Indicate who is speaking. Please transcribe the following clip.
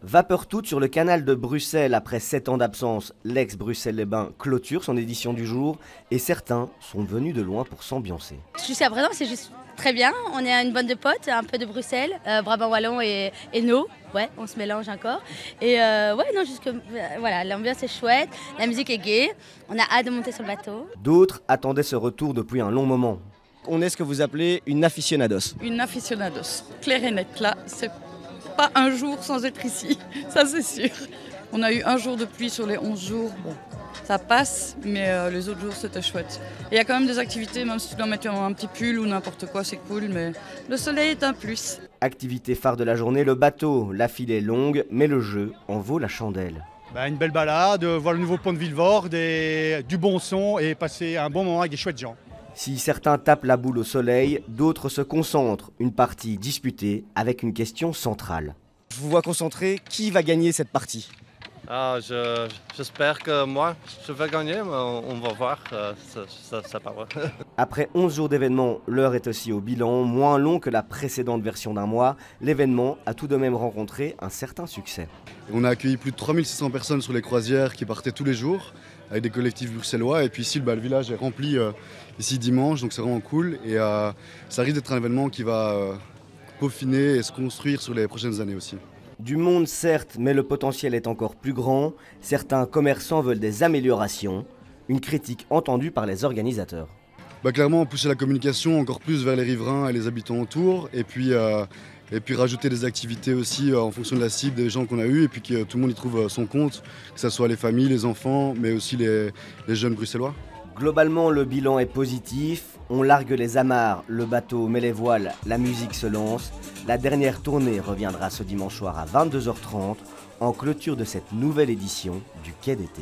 Speaker 1: Vapeur toute sur le canal de Bruxelles. Après 7 ans d'absence, l'ex-Bruxelles-les-Bains clôture son édition du jour et certains sont venus de loin pour s'ambiancer.
Speaker 2: Jusqu'à présent, c'est juste très bien. On est une bande de potes, un peu de Bruxelles, Brabant Wallon et nous. Ouais, on se mélange encore. Et voilà, l'ambiance est chouette, la musique est gaie. On a hâte de monter sur le bateau.
Speaker 1: D'autres attendaient ce retour depuis un long moment. On est ce que vous appelez une aficionados.
Speaker 3: Une aficionados, clair et net. Là, c'est pas un jour sans être ici, ça c'est sûr. On a eu un jour de pluie sur les 11 jours. Bon, ça passe, mais les autres jours c'était chouette. Et il y a quand même des activités, même si tu dois mettre un petit pull ou n'importe quoi, c'est cool, mais le soleil est un plus.
Speaker 1: Activité phare de la journée, le bateau. La file est longue, mais le jeu en vaut la chandelle.
Speaker 4: Une belle balade, voir le nouveau pont de Villevorde, du bon son et passer un bon moment avec des chouettes gens.
Speaker 1: Si certains tapent la boule au soleil, d'autres se concentrent. Une partie disputée avec une question centrale. Je vous vois concentré, qui va gagner cette partie ?
Speaker 5: J'espère que moi, je vais gagner, mais on va voir, ça part.
Speaker 1: Après 11 jours d'événements, l'heure est aussi au bilan. Moins long que la précédente version d'un mois, l'événement a tout de même rencontré un certain succès.
Speaker 6: On a accueilli plus de 3600 personnes sur les croisières qui partaient tous les jours avec des collectifs bruxellois. Et puis ici, le village est rempli ici dimanche, donc c'est vraiment cool. Et ça risque d'être un événement qui va peaufiner et se construire sur les prochaines années aussi.
Speaker 1: Du monde certes, mais le potentiel est encore plus grand. Certains commerçants veulent des améliorations. Une critique entendue par les organisateurs.
Speaker 6: Clairement, pousser la communication encore plus vers les riverains et les habitants autour. Et puis rajouter des activités aussi en fonction de la cible des gens qu'on a eus. Et puis que tout le monde y trouve son compte, que ce soit les familles, les enfants, mais aussi les jeunes bruxellois.
Speaker 1: Globalement, le bilan est positif. On largue les amarres, le bateau met les voiles, la musique se lance. La dernière tournée reviendra ce dimanche soir à 22h30 en clôture de cette nouvelle édition du Quai d'été.